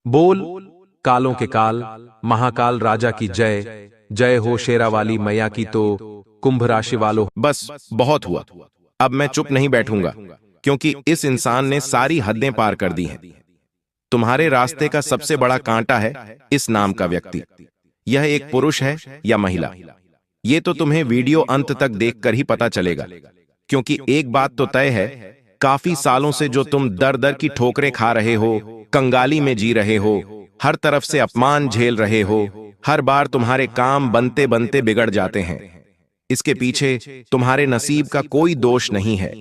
बोल, कालों के काल, महाकाल राजा की जय। जय हो शेरावाली मैया की। तो कुंभ राशि वालों, बस बहुत हुआ। अब मैं चुप नहीं बैठूंगा, क्योंकि इस इंसान ने सारी हदें पार कर दी हैं। तुम्हारे रास्ते का सबसे बड़ा कांटा है इस नाम का व्यक्ति। यह एक पुरुष है या महिला, ये तो तुम्हें वीडियो अंत तक देखकर ही पता चलेगा। क्योंकि एक बात तो तय है, काफी सालों से जो तुम दर दर की ठोकरें खा रहे हो, कंगाली में जी रहे हो, हर तरफ से अपमान झेल रहे हो, हर बार तुम्हारे काम बनते बनते बिगड़ जाते हैं। इसके पीछे तुम्हारे नसीब का कोई दोष नहीं है।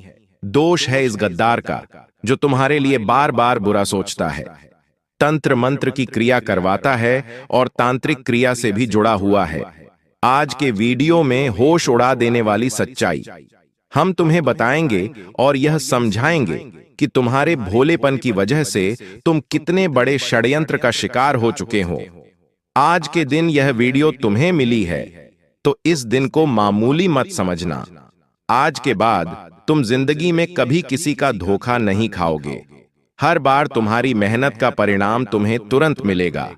दोष है इस गद्दार का, जो तुम्हारे लिए बार बार बुरा सोचता है, तंत्र मंत्र की क्रिया करवाता है और तांत्रिक क्रिया से भी जुड़ा हुआ है। आज के वीडियो में होश उड़ा देने वाली सच्चाई हम तुम्हें बताएंगे और यह समझाएंगे कि तुम्हारे भोलेपन की वजह से तुम कितने बड़े षड्यंत्र का शिकार हो चुके हो। आज के दिन यह वीडियो तुम्हें मिली है, तो इस दिन को मामूली मत समझना। आज के बाद तुम जिंदगी में कभी किसी का धोखा नहीं खाओगे। हर बार तुम्हारी मेहनत का परिणाम तुम्हें तुरंत मिलेगा।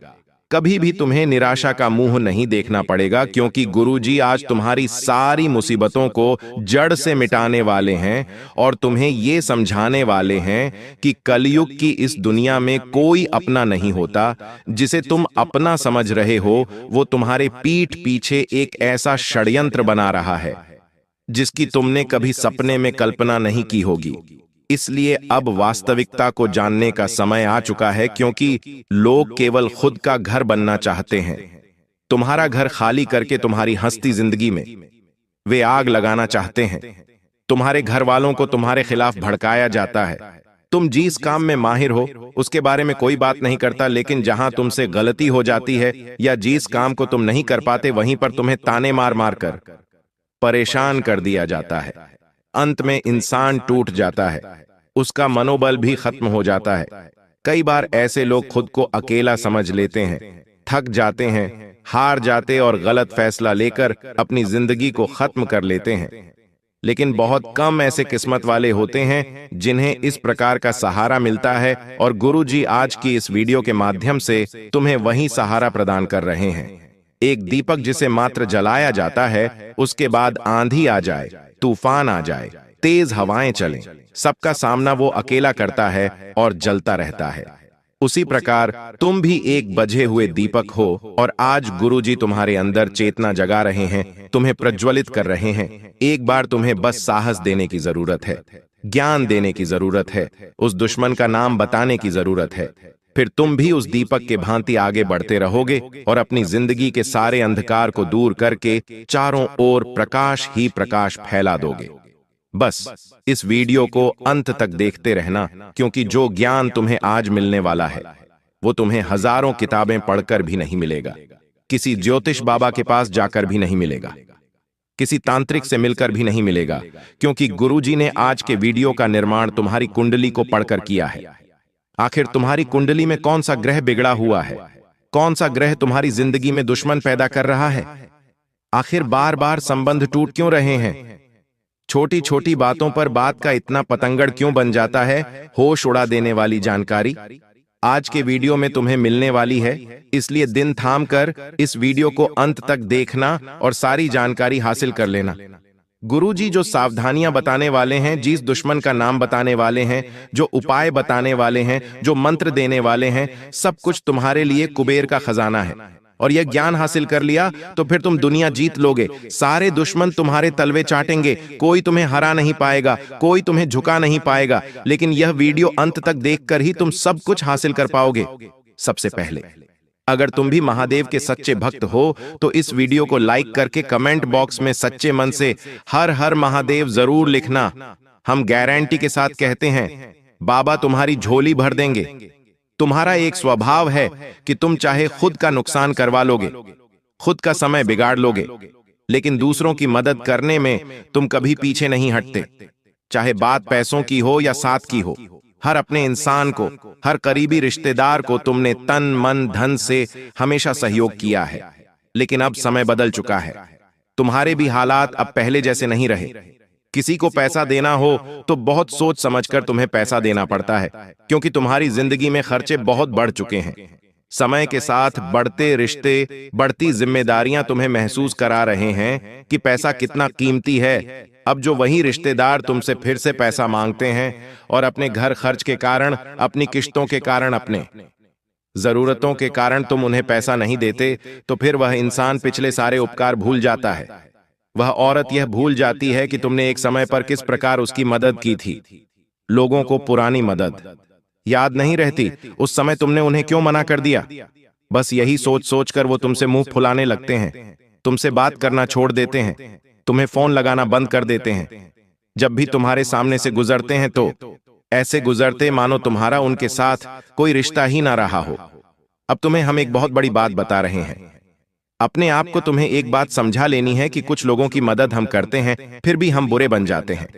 कभी भी तुम्हें निराशा का मुंह नहीं देखना पड़ेगा, क्योंकि गुरुजी आज तुम्हारी सारी मुसीबतों को जड़ से मिटाने वाले हैं और तुम्हें ये समझाने वाले हैं कि कलयुग की इस दुनिया में कोई अपना नहीं होता। जिसे तुम अपना समझ रहे हो, वो तुम्हारे पीठ पीछे एक ऐसा षड्यंत्र बना रहा है जिसकी तुमने कभी सपने में कल्पना नहीं की होगी। इसलिए अब वास्तविकता को जानने का समय आ चुका है, क्योंकि लोग केवल खुद का घर बनना चाहते हैं। तुम्हारा घर खाली करके तुम्हारी हंसती जिंदगी में वे आग लगाना चाहते हैं। तुम्हारे घर वालों को तुम्हारे खिलाफ भड़काया जाता है। तुम जिस काम में माहिर हो उसके बारे में कोई बात नहीं करता, लेकिन जहां तुमसे गलती हो जाती है या जिस काम को तुम नहीं कर पाते, वहीं पर तुम्हें ताने मार मार कर परेशान कर दिया जाता है। अंत में इंसान टूट जाता है, उसका मनोबल भी खत्म हो जाता है। कई बार ऐसे लोग खुद को अकेला समझ लेते हैं, थक जाते हैं, हार जाते और गलत फैसला लेकर अपनी जिंदगी को खत्म कर लेते हैं। लेकिन बहुत कम ऐसे किस्मत वाले होते हैं जिन्हें इस प्रकार का सहारा मिलता है, और गुरुजी आज की इस वीडियो के माध्यम से तुम्हें वही सहारा प्रदान कर रहे हैं। एक दीपक जिसे मात्र जलाया जाता है, उसके बाद आंधी आ जाए, तूफान आ जाए, तेज हवाएं चलें, सबका सामना वो अकेला करता है और जलता रहता है। उसी प्रकार तुम भी एक बझे हुए दीपक हो, और आज गुरुजी तुम्हारे अंदर चेतना जगा रहे हैं, तुम्हें प्रज्वलित कर रहे हैं। एक बार तुम्हें बस साहस देने की जरूरत है, ज्ञान देने की जरूरत है, उस दुश्मन का नाम बताने की जरूरत है। फिर तुम भी उस दीपक के भांति आगे बढ़ते रहोगे और अपनी जिंदगी के सारे अंधकार को दूर करके चारों ओर प्रकाश ही प्रकाश फैला दोगे। बस इस वीडियो को अंत तक देखते रहना, क्योंकि जो ज्ञान तुम्हें आज मिलने वाला है वो तुम्हें हजारों किताबें पढ़कर भी नहीं मिलेगा, किसी ज्योतिष बाबा के पास जाकर भी नहीं मिलेगा, किसी तांत्रिक से मिलकर भी नहीं मिलेगा, क्योंकि गुरुजी ने आज के वीडियो का निर्माण तुम्हारी कुंडली को पढ़कर किया है। आखिर तुम्हारी कुंडली में कौन सा ग्रह बिगड़ा हुआ है? कौन सा ग्रह तुम्हारी जिंदगी में दुश्मन पैदा कर रहा है? आखिर बार बार संबंध टूट क्यों रहे हैं? छोटी छोटी बातों पर बात का इतना पतंगड़ क्यों बन जाता है? होश उड़ा देने वाली जानकारी आज के वीडियो में तुम्हें मिलने वाली है, इसलिए दिन थाम कर इस वीडियो को अंत तक देखना और सारी जानकारी हासिल कर लेना। गुरुजी जो सावधानियां बताने वाले हैं, जिस दुश्मन का नाम बताने वाले हैं, जो उपाय बताने वाले हैं, जो मंत्र देने वाले हैं, सब कुछ तुम्हारे लिए कुबेर का खजाना है। और यह ज्ञान हासिल कर लिया तो फिर तुम दुनिया जीत लोगे। सारे दुश्मन तुम्हारे तलवे चाटेंगे, कोई तुम्हें हरा नहीं पाएगा, कोई तुम्हें झुका नहीं पाएगा। लेकिन यह वीडियो अंत तक देखकर ही तुम सब कुछ हासिल कर पाओगे। सबसे पहले, अगर तुम भी महादेव के सच्चे भक्त हो तो इस वीडियो को लाइक करके कमेंट बॉक्स में सच्चे मन से हर हर महादेव जरूर लिखना। हम गारंटी के साथ कहते हैं, बाबा तुम्हारी झोली भर देंगे। तुम्हारा एक स्वभाव है कि तुम चाहे खुद का नुकसान करवा लोगे, खुद का समय बिगाड़ लोगे, लेकिन दूसरों की मदद करने में तुम कभी पीछे नहीं हटते। चाहे बात पैसों की हो या साथ की हो, हर अपने इंसान को, हर करीबी रिश्तेदार को तुमने तन मन धन से हमेशा सहयोग किया है। लेकिन अब समय बदल चुका है, तुम्हारे भी हालात अब पहले जैसे नहीं रहे। किसी को पैसा देना हो तो बहुत सोच समझकर तुम्हें पैसा देना पड़ता है, क्योंकि तुम्हारी जिंदगी में खर्चे बहुत बढ़ चुके हैं। समय के साथ बढ़ते रिश्ते, बढ़ती जिम्मेदारियां तुम्हें महसूस करा रहे हैं कि पैसा कितना कीमती है। अब जो वही रिश्तेदार तुमसे फिर से पैसा मांगते हैं और अपने घर खर्च के कारण, अपनी किश्तों के कारण, अपने जरूरतों के कारण तुम उन्हें पैसा नहीं देते, तो फिर वह इंसान पिछले सारे उपकार भूल जाता है। वह औरत यह भूल जाती है कि तुमने एक समय पर किस प्रकार उसकी मदद की थी। लोगों को पुरानी मदद याद नहीं रहती, उस समय तुमने उन्हें क्यों मना कर दिया। बस यही सोच सोच कर वो तुमसे मुंह फुलाने लगते हैं, तुमसे बात करना छोड़ देते हैं, तुम्हें फोन लगाना बंद कर देते हैं। जब भी तुम्हारे सामने से गुजरते हैं तो ऐसे गुजरते मानो तुम्हारा उनके साथ कोई रिश्ता ही ना रहा हो। अब तुम्हें हम एक बहुत बड़ी बात बता रहे हैं। अपने आप को तुम्हें एक बात समझा लेनी है कि कुछ लोगों की मदद हम करते हैं फिर भी हम बुरे बन जाते हैं।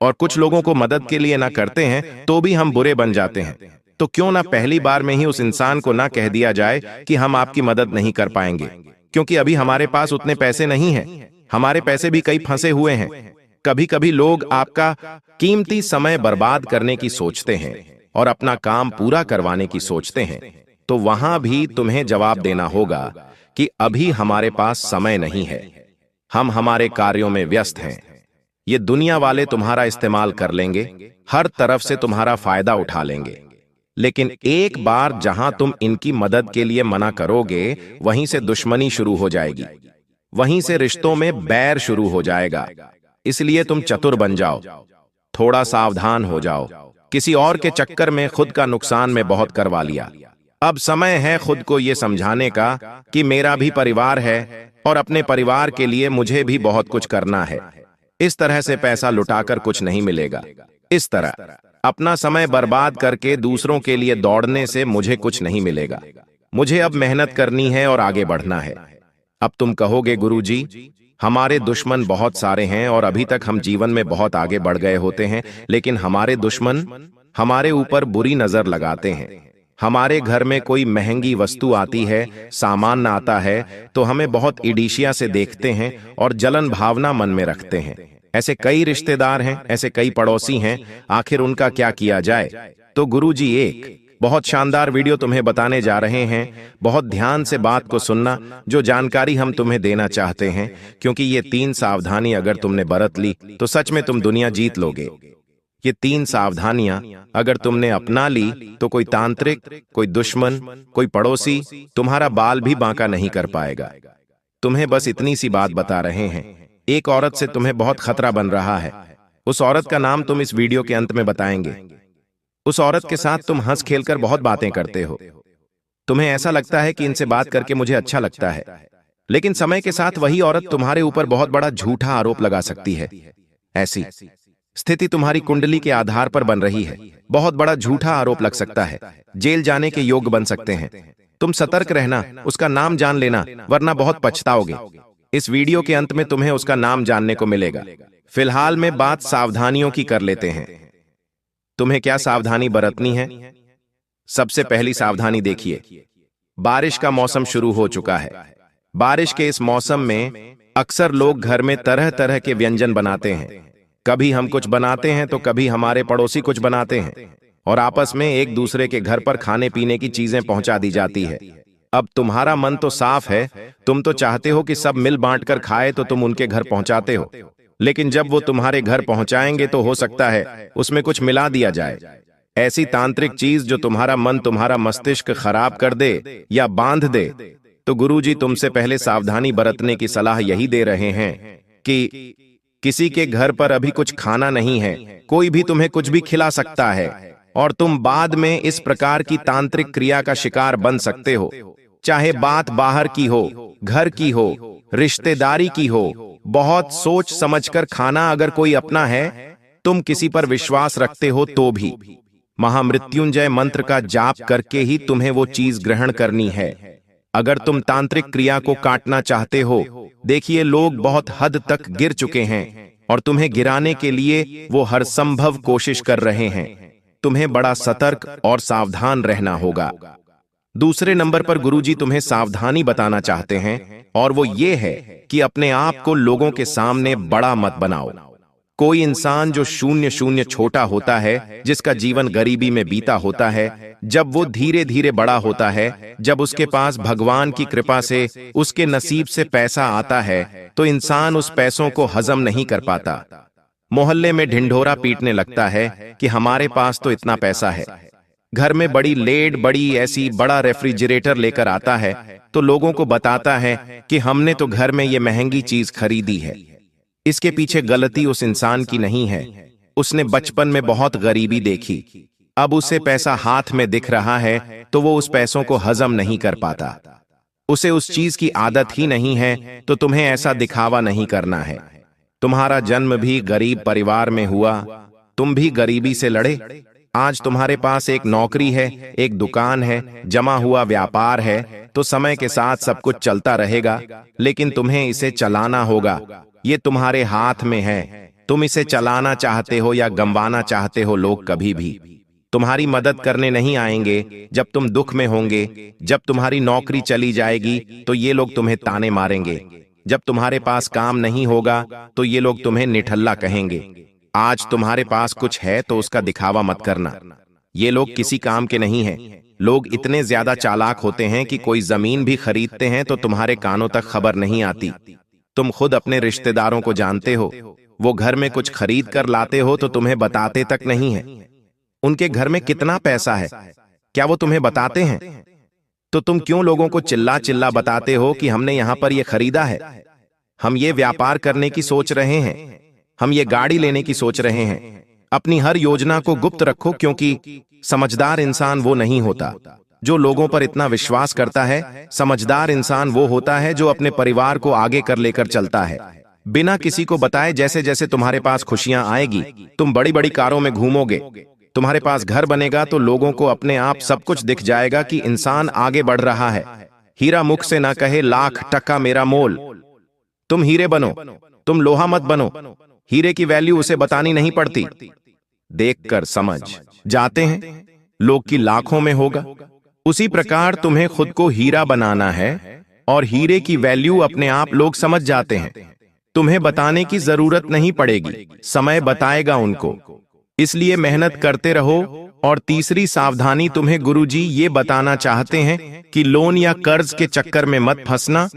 और कुछ लोगों को मदद के लिए ना करते हैं तो भी हम बुरे बन जाते हैं। तो क्यों ना पहली बार में ही उस इंसान को ना कह दिया जाए कि हम आपकी मदद नहीं कर पाएंगे, क्योंकि अभी हमारे पास उतने पैसे नहीं हैं। हमारे पैसे भी कई फंसे हुए हैं। कभी कभी लोग आपका कीमती समय बर्बाद करने की सोचते हैं और अपना काम पूरा करवाने की सोचते हैं, तो वहां भी तुम्हें जवाब देना होगा कि अभी हमारे पास समय नहीं है। हम हमारे कार्यों में व्यस्त हैं। ये दुनिया वाले तुम्हारा इस्तेमाल कर लेंगे, हर तरफ से तुम्हारा फायदा उठा लेंगे। लेकिन एक बार जहां तुम इनकी मदद के लिए मना करोगे, वहीं से दुश्मनी शुरू हो जाएगी, वहीं से रिश्तों में बैर शुरू हो जाएगा। इसलिए तुम चतुर बन जाओ, थोड़ा सावधान हो जाओ। किसी और के चक्कर में खुद का नुकसान में बहुत करवा लिया। अब समय है खुद को यह समझाने का कि मेरा भी परिवार है और अपने परिवार के लिए मुझे भी बहुत कुछ करना है। इस तरह से पैसा लुटाकर कुछ नहीं मिलेगा। इस तरह अपना समय बर्बाद करके दूसरों के लिए दौड़ने से मुझे कुछ नहीं मिलेगा। मुझे अब मेहनत करनी है और आगे बढ़ना है। अब तुम कहोगे, गुरुजी, हमारे दुश्मन बहुत सारे हैं और अभी तक हम जीवन में बहुत आगे बढ़ गए होते हैं, लेकिन हमारे दुश्मन हमारे ऊपर बुरी नजर लगाते हैं। हमारे घर में कोई महंगी वस्तु आती है, सामान आता है, तो हमें बहुत ईर्ष्या से देखते हैं और जलन भावना मन में रखते हैं। ऐसे कई रिश्तेदार हैं, ऐसे कई पड़ोसी हैं, आखिर उनका क्या किया जाए। तो गुरुजी एक बहुत शानदार वीडियो तुम्हें बताने जा रहे हैं। बहुत ध्यान से बात को सुनना, जो जानकारी हम तुम्हें देना चाहते हैं, क्योंकि ये 3 सावधानी अगर तुमने बरत ली तो सच में तुम दुनिया जीत लोगे। ये 3 सावधानियां अगर तुमने अपना ली तो कोई तांत्रिक, कोई दुश्मन, कोई पड़ोसी तुम्हारा बाल भी बांका नहीं कर पाएगा। तुम्हें बस इतनी सी बात बता रहे हैं। एक औरत से तुम्हें बहुत खतरा बन रहा है। उस औरत का नाम तुम इस वीडियो के अंत में बताएंगे। उस औरत के साथ तुम हंस खेलकर बहुत बातें करते हो। तुम्हें ऐसा लगता है कि इनसे बात करके मुझे अच्छा लगता है, लेकिन समय के साथ वही औरत तुम्हारे ऊपर बहुत बड़ा झूठा आरोप लगा सकती है। ऐसी स्थिति तुम्हारी कुंडली के आधार पर बन रही है। बहुत बड़ा झूठा आरोप लग सकता है, जेल जाने के योग्य बन सकते हैं। तुम सतर्क रहना, उसका नाम जान लेना, वरना बहुत पछताओगे। इस वीडियो के अंत में तुम्हें उसका नाम जानने को मिलेगा। फिलहाल में बात सावधानियों की कर लेते हैं। तुम्हें क्या सावधानी बरतनी है? सबसे पहली सावधानी देखिए, बारिश का मौसम शुरू हो चुका है। बारिश के इस मौसम में अक्सर लोग घर में तरह तरह के व्यंजन बनाते हैं। कभी हम कुछ बनाते हैं तो कभी हमारे पड़ोसी कुछ बनाते हैं, और आपस में एक दूसरे के घर पर खाने पीने की चीजें पहुंचा दी जाती है। अब तुम्हारा मन तो साफ है, तुम तो चाहते हो कि सब मिल बांट कर खाए, तो तुम उनके घर पहुंचाते हो। लेकिन जब वो तुम्हारे घर पहुंचाएंगे तो हो सकता है उसमें कुछ मिला दिया जाए, ऐसी तांत्रिक चीज जो तुम्हारा मन, तुम्हारा मस्तिष्क खराब कर दे या बांध दे। तो गुरुजी तुमसे पहले सावधानी बरतने की सलाह यही दे रहे हैं कि किसी के घर पर अभी कुछ खाना नहीं है, कोई भी तुम्हें कुछ भी खिला सकता है, और तुम बाद में इस प्रकार की तांत्रिक क्रिया का शिकार बन सकते हो। चाहे बात बाहर की हो, घर की हो, रिश्तेदारी की हो, बहुत सोच समझकर खाना अगर कोई अपना है, तुम किसी पर विश्वास रखते हो तो भी महामृत्युंजय मंत्र का जाप करके ही तुम्हें वो चीज ग्रहण करनी है। अगर तुम तांत्रिक क्रिया को काटना चाहते हो, देखिए लोग बहुत हद तक गिर चुके हैं और तुम्हें गिराने के लिए वो हर संभव कोशिश कर रहे हैं। तुम्हें बड़ा सतर्क और सावधान रहना होगा। दूसरे नंबर पर गुरुजी तुम्हें सावधानी बताना चाहते हैं, और वो ये है कि अपने आप को लोगों के सामने बड़ा मत बनाओ। कोई इंसान जो शून्य शून्य छोटा होता है, जिसका जीवन गरीबी में बीता होता है, जब वो धीरे धीरे बड़ा होता है, जब उसके पास भगवान की कृपा से उसके नसीब से पैसा आता है, तो इंसान उस पैसों को हजम नहीं कर पाता। मोहल्ले में ढिंढोरा पीटने लगता है कि हमारे पास तो इतना पैसा है। घर में बड़ी लेड, बड़ी ऐसी बड़ा रेफ्रिजरेटर लेकर आता है, तो लोगों को बताता है कि हमने तो घर में ये महंगी चीज खरीदी है। इसके पीछे गलती उस इंसान की नहीं है। उसने बचपन में बहुत गरीबी देखी, अब उसे पैसा हाथ में दिख रहा है तो वो उस पैसों को हजम नहीं कर पाता। उसे उस चीज की आदत ही नहीं है, तो तुम्हें ऐसा दिखावा नहीं करना है। तुम्हारा जन्म भी गरीब परिवार में हुआ, तुम भी गरीबी से लड़े। आज तुम्हारे पास एक नौकरी है, एक दुकान है, जमा हुआ व्यापार है, तो समय के साथ सब कुछ चलता रहेगा, लेकिन तुम्हें इसे चलाना होगा। ये तुम्हारे हाथ में है। तुम इसे चलाना चाहते हो या गंवाना चाहते हो। लोग कभी भी तुम्हारी मदद करने नहीं आएंगे जब तुम दुख में होंगे। जब तुम्हारी नौकरी चली जाएगी तो ये लोग तुम्हें ताने मारेंगे। जब तुम्हारे पास काम नहीं होगा तो ये लोग तुम्हें निठल्ला कहेंगे। आज तुम्हारे पास कुछ है तो उसका दिखावा मत करना। ये लोग किसी काम के नहीं हैं। लोग इतने ज्यादा चालाक होते हैं कि कोई जमीन भी खरीदते हैं तो तुम्हारे कानों तक खबर नहीं आती। तुम खुद अपने रिश्तेदारों को जानते हो, वो घर में कुछ खरीद कर लाते हो तो तुम्हें बताते तक नहीं है। उनके घर में कितना पैसा है, क्या वो तुम्हें बताते हैं? तो तुम क्यों लोगों को चिल्ला चिल्ला बताते हो कि हमने यहां पर ये खरीदा है, हम ये व्यापार करने की सोच रहे हैं, हम ये गाड़ी लेने की सोच रहे हैं। अपनी हर योजना को गुप्त रखो, क्योंकि समझदार इंसान वो नहीं होता जो लोगों पर इतना विश्वास करता है। समझदार इंसान वो होता है जो अपने परिवार को आगे कर लेकर चलता है, बिना किसी को बताए। जैसे जैसे तुम्हारे पास खुशियां आएगी, तुम बड़ी बड़ी कारों में घूमोगे, तुम्हारे पास घर बनेगा, तो लोगों को अपने आप सब कुछ दिख जाएगा कि इंसान आगे बढ़ रहा है। हीरा मुख से ना कहे लाख टका मेरा मोल। तुम हीरे बनो, तुम लोहा मत बनो। हीरे की वैल्यू उसे बतानी नहीं पड़ती, देखकर समझ जाते हैं लोग की लाखों में होगा। उसी प्रकार तुम्हें खुद को हीरा बनाना है, और हीरे की वैल्यू अपने आप लोग समझ जाते हैं। तुम्हें बताने की जरूरत नहीं पड़ेगी, समय बताएगा उनको। इसलिए मेहनत करते रहो। और तीसरी सावधानी तुम्हें गुरुजी ये बताना चाहते हैं कि लोन या कर्ज के चक्कर में मत फंसना।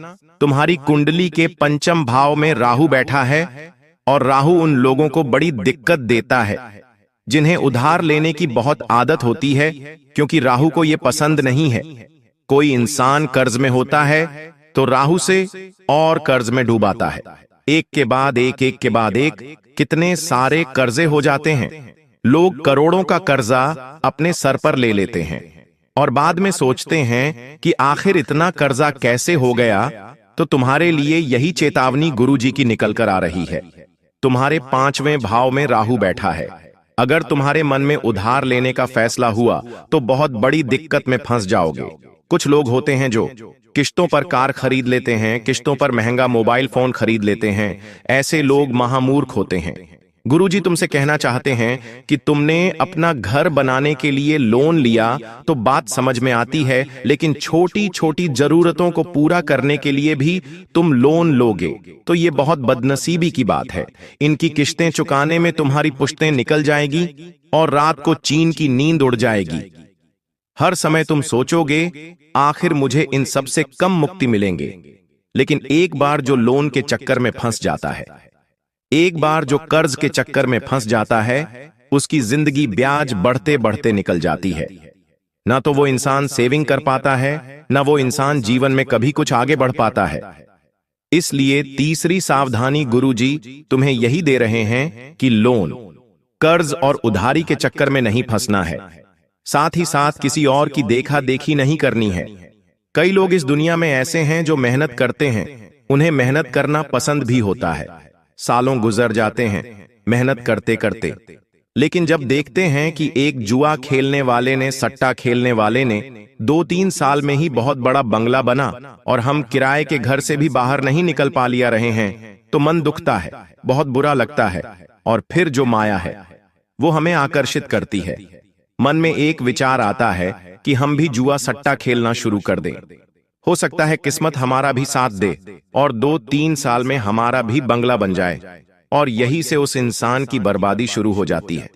तुम्हारी कुंडली के पंचम भाव में राहु बैठा है, और राहु उन लोगों को बड़ी दिक्कत देता है जिन्हें उधार लेने की बहुत आदत होती है, क्योंकि राहु को यह पसंद नहीं है। कोई इंसान कर्ज में होता है तो राहु से और कर्ज में डूबाता है। एक के बाद एक, एक के बाद एक, कितने सारे कर्जे हो जाते हैं। लोग करोड़ों का कर्जा अपने सर पर ले लेते हैं और बाद में सोचते हैं कि आखिर इतना कर्जा कैसे हो गया। तो तुम्हारे लिए यही चेतावनी गुरुजी की निकल कर आ रही है। तुम्हारे 5वें भाव में राहु बैठा है। अगर तुम्हारे मन में उधार लेने का फैसला हुआ तो बहुत बड़ी दिक्कत में फंस जाओगे। कुछ लोग होते हैं जो किश्तों पर कार खरीद लेते हैं, किश्तों पर महंगा मोबाइल फोन खरीद लेते हैं। ऐसे लोग महामूर्ख होते हैं। गुरुजी तुमसे कहना चाहते हैं कि तुमने अपना घर बनाने के लिए लोन लिया तो बात समझ में आती है, लेकिन छोटी छोटी जरूरतों को पूरा करने के लिए भी तुम लोन लोगे तो ये बहुत बदनसीबी की बात है। इनकी किश्तें चुकाने में तुम्हारी पुश्तें निकल जाएगी और रात को चीन की नींद उड़ जाएगी। हर समय तुम सोचोगे आखिर मुझे इन सब से कम मुक्ति मिलेंगे। लेकिन एक बार जो लोन के चक्कर में फंस जाता है, एक बार जो कर्ज के चक्कर में फंस जाता है, उसकी जिंदगी ब्याज बढ़ते बढ़ते निकल जाती है। ना तो वो इंसान सेविंग कर पाता है, ना वो इंसान जीवन में कभी कुछ आगे बढ़ पाता है। इसलिए तीसरी सावधानी गुरुजी तुम्हें यही दे रहे हैं कि लोन, कर्ज और उधारी के चक्कर में नहीं फंसना है। साथ ही साथ किसी और की देखा देखी नहीं करनी है। कई लोग इस दुनिया में ऐसे हैं जो मेहनत करते हैं, उन्हें मेहनत करना पसंद भी होता है। सालों गुजर जाते हैं मेहनत करते करते, लेकिन जब देखते हैं कि एक जुआ खेलने वाले ने, सट्टा खेलने वाले ने 2-3 साल में ही बहुत बड़ा बंगला बना और हम किराए के घर से भी बाहर नहीं निकल पा लिया रहे हैं, तो मन दुखता है, बहुत बुरा लगता है। और फिर जो माया है वो हमें आकर्षित करती है। मन में एक विचार आता है कि हम भी जुआ सट्टा खेलना शुरू कर दें। हो सकता है किस्मत हमारा भी साथ दे और 2-3 साल में हमारा भी बंगला बन जाए, और यही से उस इंसान की बर्बादी शुरू हो जाती है।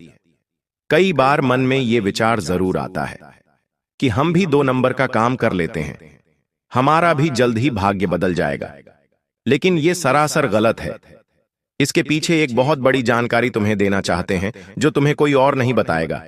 कई बार मन में ये विचार जरूर आता है कि हम भी 2 नंबर का काम कर लेते हैं, हमारा भी जल्द ही भाग्य बदल जाएगा। लेकिन ये सरासर गलत है। इसके पीछे एक बहुत बड़ी जानकारी तुम्हें देना चाहते हैं जो तुम्हें कोई और नहीं बताएगा।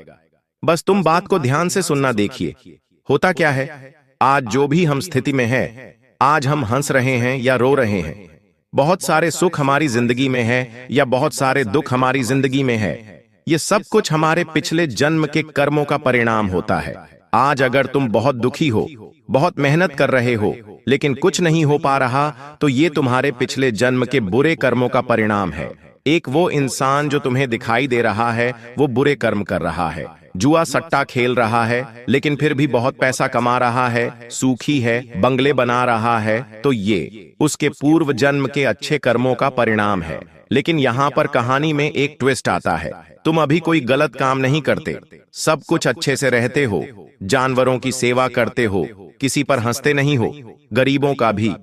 बस तुम बात को ध्यान से सुनना। देखिए, होता क्या है, आज जो भी हम स्थिति में है, आज हम हंस रहे हैं या रो रहे हैं, बहुत सारे सुख हमारी जिंदगी में है या बहुत सारे दुख हमारी जिंदगी में है, ये सब कुछ हमारे पिछले जन्म के कर्मों का परिणाम होता है। आज अगर तुम बहुत दुखी हो, बहुत मेहनत कर रहे हो, लेकिन कुछ नहीं हो पा रहा, तो ये तुम्हारे पिछले जन्म के बुरे कर्मों का परिणाम है। एक वो इंसान जो तुम्हें दिखाई दे रहा है, वो बुरे कर्म कर रहा है, जुआ सट्टा खेल रहा है, लेकिन फिर भी बहुत पैसा कमा रहा है, सुखी है, बंगले बना रहा है, तो ये उसके पूर्व जन्म के अच्छे कर्मों का परिणाम है। लेकिन यहाँ पर कहानी में एक ट्विस्ट आता है। तुम अभी कोई गलत काम नहीं करते, सब कुछ अच्छे से रहते हो, जानवरों की सेवा करते हो, किसी पर हंसते नहीं हो, गरीबों का भी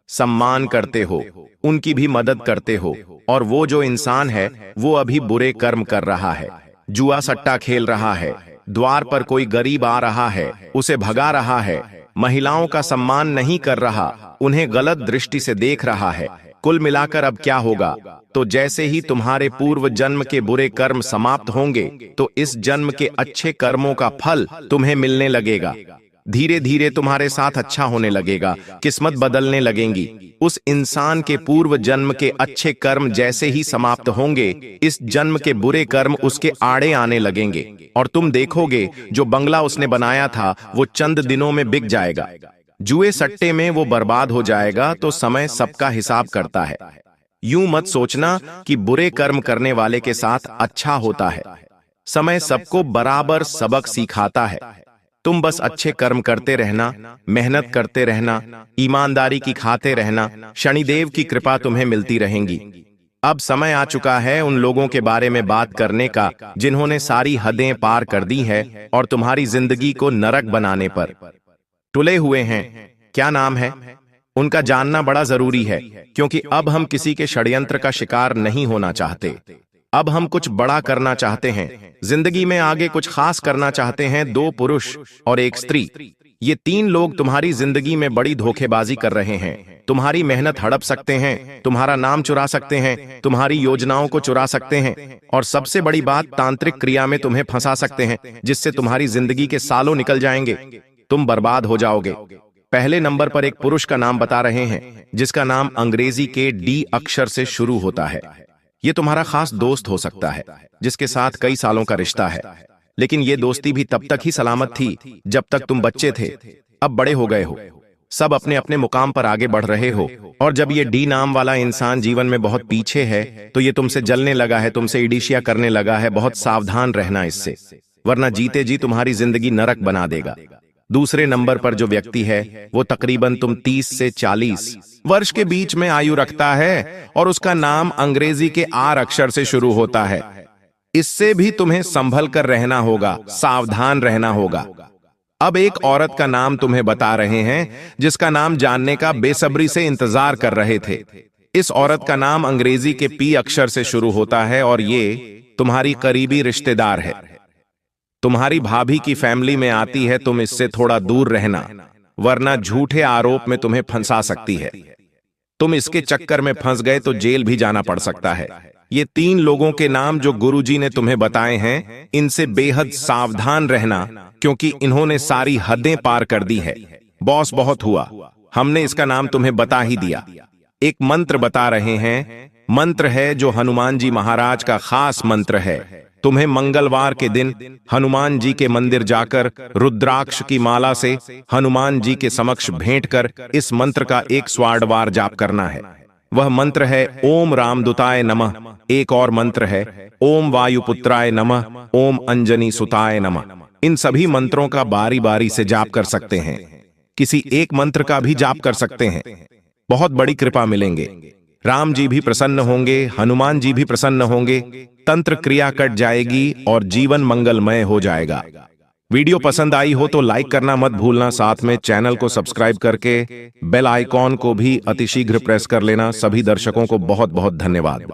सम्मान करते हो, उनकी भी मदद करते हो, और वो जो इंसान है वो अभी बुरे कर्म कर रहा है, जुआ सट्टा खेल रहा है, द्वार पर कोई गरीब आ रहा है, उसे भगा रहा है, महिलाओं का सम्मान नहीं कर रहा, उन्हें गलत दृष्टि से देख रहा है। कुल मिलाकर अब क्या होगा, तो जैसे ही तुम्हारे पूर्व जन्म के बुरे कर्म समाप्त होंगे, तो इस जन्म के अच्छे कर्मों का फल तुम्हें मिलने लगेगा। धीरे धीरे तुम्हारे साथ अच्छा होने लगेगा, किस्मत बदलने लगेंगी। उस इंसान के पूर्व जन्म के अच्छे कर्म जैसे ही समाप्त होंगे, इस जन्म के बुरे कर्म उसके आड़े आने लगेंगे, और तुम देखोगे जो बंगला उसने बनाया था वो चंद दिनों में बिक जाएगा। जुए सट्टे में वो बर्बाद हो जाएगा। तो समय सबका हिसाब करता है। यूं मत सोचना कि बुरे कर्म करने वाले के साथ अच्छा होता है। समय सबको बराबर सबक सिखाता है। तुम बस अच्छे कर्म करते रहना, मेहनत करते रहना, ईमानदारी की खाते रहना, शनिदेव की कृपा तुम्हें मिलती रहेंगी। अब समय आ चुका है उन लोगों के बारे में बात करने का जिन्होंने सारी हदें पार कर दी है और तुम्हारी जिंदगी को नरक बनाने पर तुले हुए हैं। क्या नाम है उनका, जानना बड़ा जरूरी है, क्योंकि अब हम किसी के षड्यंत्र का शिकार नहीं होना चाहते। अब हम कुछ बड़ा करना चाहते हैं, जिंदगी में आगे कुछ खास करना चाहते हैं। 2 पुरुष और 1 स्त्री, ये 3 लोग तुम्हारी जिंदगी में बड़ी धोखेबाजी कर रहे हैं। तुम्हारी मेहनत हड़प सकते हैं, तुम्हारा नाम चुरा सकते हैं, तुम्हारी योजनाओं को चुरा सकते हैं, और सबसे बड़ी बात, तांत्रिक क्रिया में तुम्हें फंसा सकते हैं, जिससे तुम्हारी जिंदगी के सालों निकल जाएंगे, तुम बर्बाद हो जाओगे। पहले नंबर पर एक पुरुष का नाम बता रहे हैं, जिसका नाम अंग्रेजी के डी अक्षर से शुरू होता है। ये तुम्हारा खास दोस्त हो सकता है, जिसके साथ कई सालों का रिश्ता है, लेकिन ये दोस्ती भी तब तक ही सलामत थी जब तक तुम बच्चे थे। अब बड़े हो गए हो, सब अपने अपने मुकाम पर आगे बढ़ रहे हो, और जब ये डी नाम वाला इंसान जीवन में बहुत पीछे है, तो ये तुमसे जलने लगा है, तुमसे ईर्ष्या करने लगा है। बहुत सावधान रहना इससे, वरना जीते जी तुम्हारी जिंदगी नरक बना देगा। दूसरे नंबर पर जो व्यक्ति है वो तकरीबन तुम 30 से 40 वर्ष के बीच में आयु रखता है, और उसका नाम अंग्रेजी के आर अक्षर से शुरू होता है। इससे भी तुम्हें संभल कर रहना होगा, सावधान रहना होगा। अब एक औरत का नाम तुम्हें बता रहे हैं, जिसका नाम जानने का बेसब्री से इंतजार कर रहे थे। इस औरत का नाम अंग्रेजी के पी अक्षर से शुरू होता है, और ये तुम्हारी करीबी रिश्तेदार है, तुम्हारी भाभी की फैमिली में आती है। तुम इससे थोड़ा दूर रहना, वरना झूठे आरोप में तुम्हें फंसा सकती है। तुम इसके चक्कर में फंस गए तो जेल भी जाना पड़ सकता है। ये 3 लोगों के नाम जो गुरुजी ने तुम्हें बताए हैं, इनसे बेहद सावधान रहना, क्योंकि इन्होंने सारी हदें पार कर दी है। बॉस बहुत हुआ, हमने इसका नाम तुम्हें बता ही दिया। एक मंत्र बता रहे हैं, मंत्र है जो हनुमान जी महाराज का खास मंत्र है। तुम्हें मंगलवार के दिन हनुमान जी के मंदिर जाकर रुद्राक्ष की माला से हनुमान जी के समक्ष भेंट कर इस मंत्र का 100 बार जाप करना है। वह मंत्र है ओम रामदूताय नमः। एक और मंत्र है ओम वायुपुत्राय नमः, ओम अंजनी सुताय नमः। इन सभी मंत्रों का बारी बारी से जाप कर सकते हैं, किसी एक मंत्र का भी जाप कर सकते हैं, बहुत बड़ी कृपा मिलेंगे। राम जी भी प्रसन्न होंगे, हनुमान जी भी प्रसन्न होंगे, तंत्र क्रिया कट जाएगी और जीवन मंगलमय हो जाएगा। वीडियो पसंद आई हो तो लाइक करना मत भूलना, साथ में चैनल को सब्सक्राइब करके बेल आइकॉन को भी अतिशीघ्र प्रेस कर लेना। सभी दर्शकों को बहुत बहुत धन्यवाद।